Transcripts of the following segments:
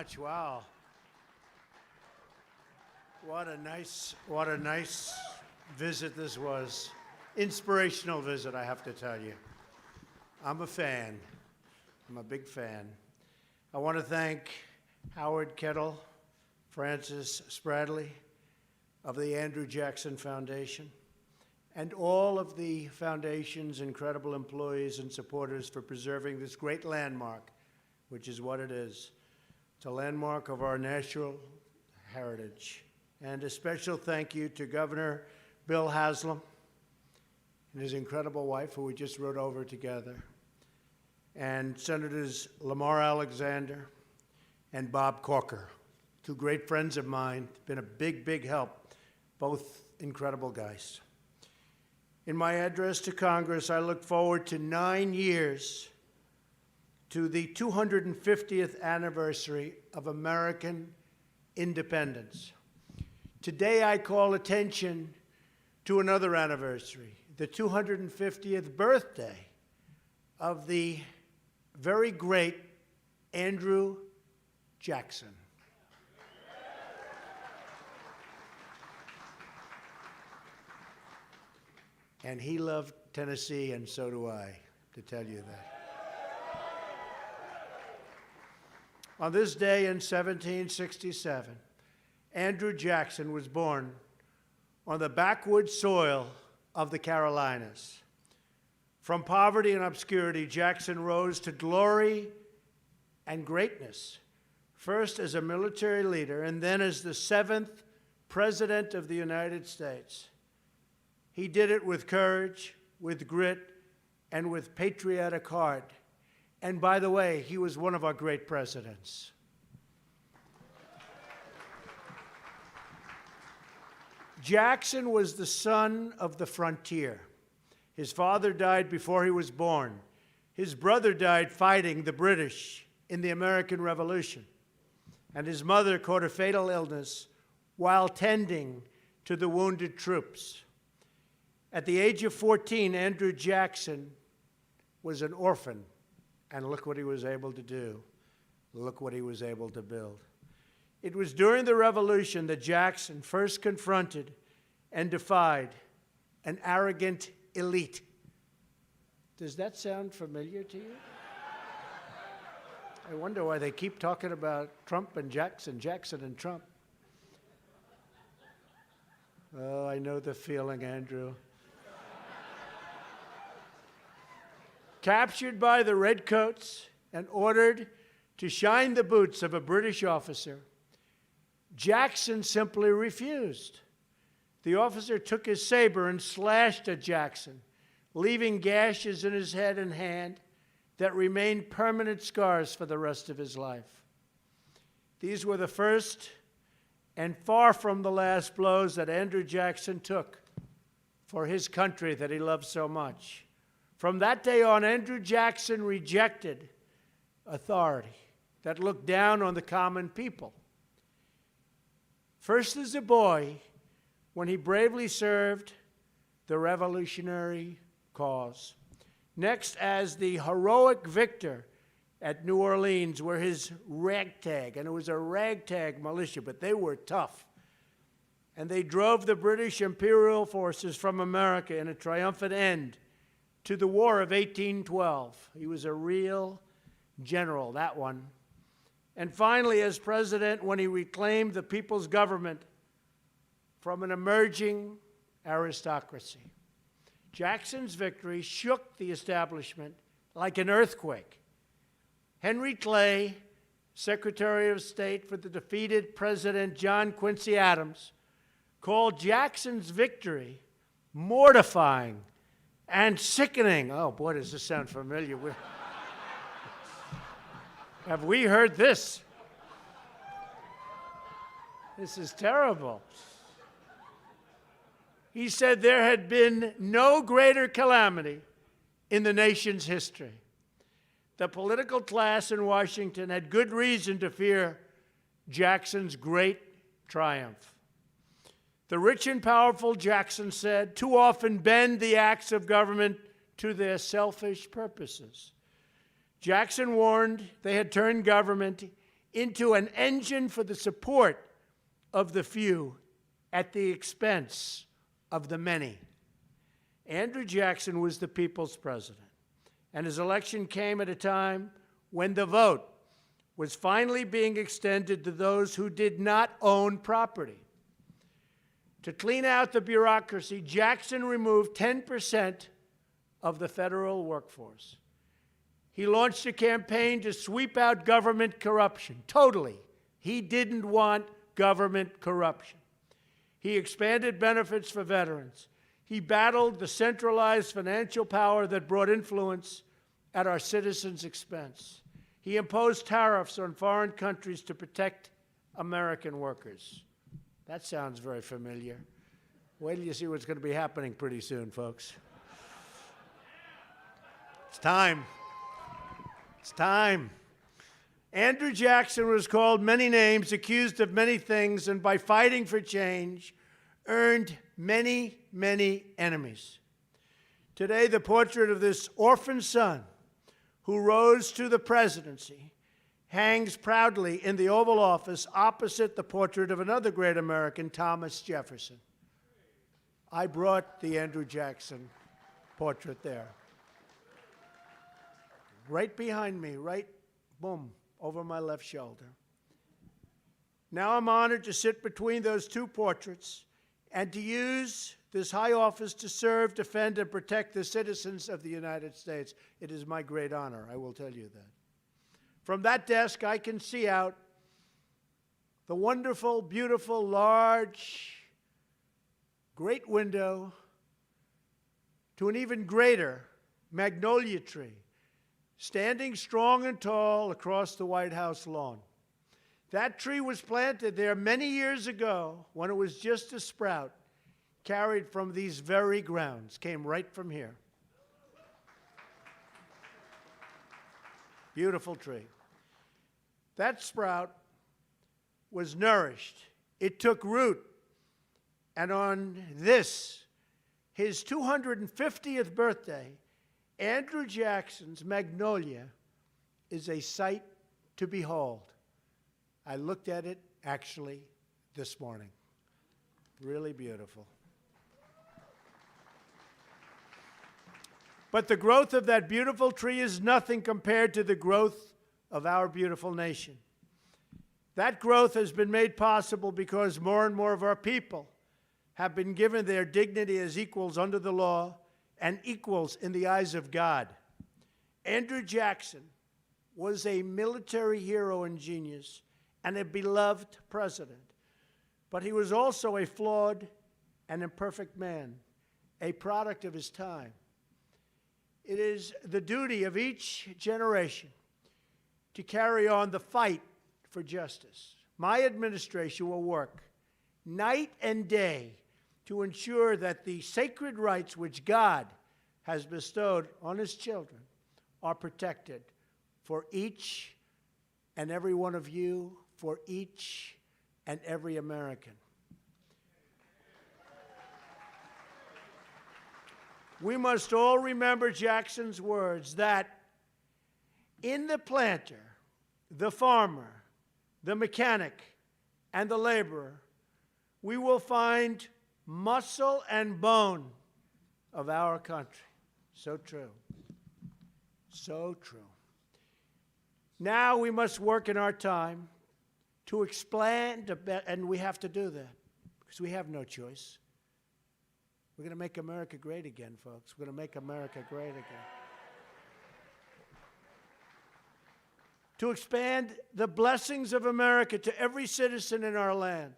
much. Wow. What a nice visit this was. Inspirational visit, I have to tell you. I'm a fan. I'm a big fan. I want to thank Howard Kettle, Francis Spradley of the Andrew Jackson Foundation, and all of the foundation's incredible employees and supporters for preserving this great landmark, which is what it is. It's a landmark of our national heritage. And a special thank you to Governor Bill Haslam and his incredible wife, who we just rode over together, and Senators Lamar Alexander and Bob Corker, two great friends of mine, been a big help, both incredible guys. In my address to Congress, I look forward to 9 years to the 250th anniversary of American independence. Today, I call attention to another anniversary, the 250th birthday of the very great Andrew Jackson. And he loved Tennessee, and so do I, to tell you that. On this day in 1767, Andrew Jackson was born on the backwoods soil of the Carolinas. From poverty and obscurity, Jackson rose to glory and greatness, first as a military leader and then as the 7th President of the United States. He did it with courage, with grit, and with patriotic heart. And by the way, he was one of our great presidents. Jackson was the son of the frontier. His father died before he was born. His brother died fighting the British in the American Revolution. And his mother caught a fatal illness while tending to the wounded troops. At the age of 14, Andrew Jackson was an orphan. And look what he was able to do. Look what he was able to build. It was during the Revolution that Jackson first confronted and defied an arrogant elite. Does that sound familiar to you? I wonder why they keep talking about Trump and Jackson, Jackson and Trump. Oh, I know the feeling, Andrew. Captured by the redcoats and ordered to shine the boots of a British officer, Jackson simply refused. The officer took his saber and slashed at Jackson, leaving gashes in his head and hand that remained permanent scars for the rest of his life. These were the first and far from the last blows that Andrew Jackson took for his country that he loved so much. From that day on, Andrew Jackson rejected authority that looked down on the common people. First as a boy, when he bravely served the revolutionary cause. Next as the heroic victor at New Orleans, where his ragtag, and it was a ragtag militia, but they were tough. And they drove the British imperial forces from America in a triumphant end to the War of 1812. He was a real general, that one. And finally, as president, when he reclaimed the people's government from an emerging aristocracy. Jackson's victory shook the establishment like an earthquake. Henry Clay, Secretary of State for the defeated President John Quincy Adams, called Jackson's victory mortifying and sickening. Oh, boy, does this sound familiar. Have we heard this? This is terrible. He said there had been no greater calamity in the nation's history. The political class in Washington had good reason to fear Jackson's great triumph. The rich and powerful, Jackson said, too often bend the acts of government to their selfish purposes. Jackson warned they had turned government into an engine for the support of the few at the expense of the many. Andrew Jackson was the people's president, and his election came at a time when the vote was finally being extended to those who did not own property. To clean out the bureaucracy, Jackson removed 10% of the federal workforce. He launched a campaign to sweep out government corruption, totally. He didn't want government corruption. He expanded benefits for veterans. He battled the centralized financial power that brought influence at our citizens' expense. He imposed tariffs on foreign countries to protect American workers. That sounds very familiar. Wait till you see what's going to be happening pretty soon, folks. It's time. It's time. Andrew Jackson was called many names, accused of many things, and by fighting for change, earned many, many enemies. Today, the portrait of this orphan son who rose to the presidency hangs proudly in the Oval Office opposite the portrait of another great American, Thomas Jefferson. I brought the Andrew Jackson portrait there. Right behind me, right, boom, over my left shoulder. Now I'm honored to sit between those two portraits and to use this high office to serve, defend, and protect the citizens of the United States. It is my great honor, I will tell you that. From that desk, I can see out the wonderful, beautiful, large, great window to an even greater magnolia tree, standing strong and tall across the White House lawn. That tree was planted there many years ago when it was just a sprout, carried from these very grounds, came right from here. Beautiful tree. That sprout was nourished. It took root. And on this, his 250th birthday, Andrew Jackson's magnolia is a sight to behold. I looked at it, actually, this morning. Really beautiful. But the growth of that beautiful tree is nothing compared to the growth of our beautiful nation. That growth has been made possible because more and more of our people have been given their dignity as equals under the law and equals in the eyes of God. Andrew Jackson was a military hero and genius and a beloved president, but he was also a flawed and imperfect man, a product of his time. It is the duty of each generation to carry on the fight for justice. My administration will work night and day to ensure that the sacred rights which God has bestowed on his children are protected for each and every one of you, for each and every American. We must all remember Jackson's words that in the planter, the farmer, the mechanic, and the laborer, we will find muscle and bone of our country. So true. So true. Now we must work in our time to expand, and we have to do that because we have no choice. We're going to make America great again, folks. We're going to make America great again. To expand the blessings of America to every citizen in our land.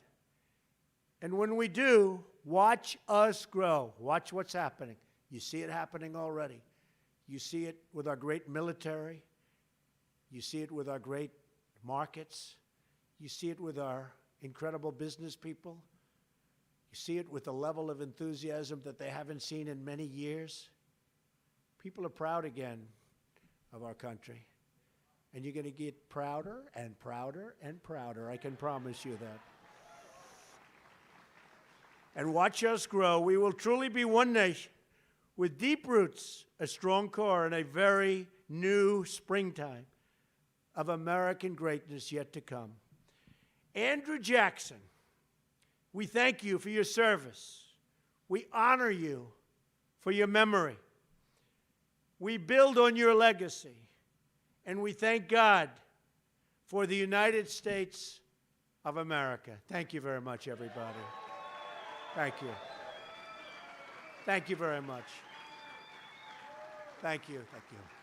And when we do, watch us grow. Watch what's happening. You see it happening already. You see it with our great military. You see it with our great markets. You see it with our incredible business people. You see it with a level of enthusiasm that they haven't seen in many years. People are proud again of our country. And you're going to get prouder and prouder and prouder. I can promise you that. And watch us grow. We will truly be one nation with deep roots, a strong core, and a very new springtime of American greatness yet to come. Andrew Jackson, we thank you for your service. We honor you for your memory. We build on your legacy, and we thank God for the United States of America. Thank you very much, everybody. Thank you. Thank you very much. Thank you. Thank you.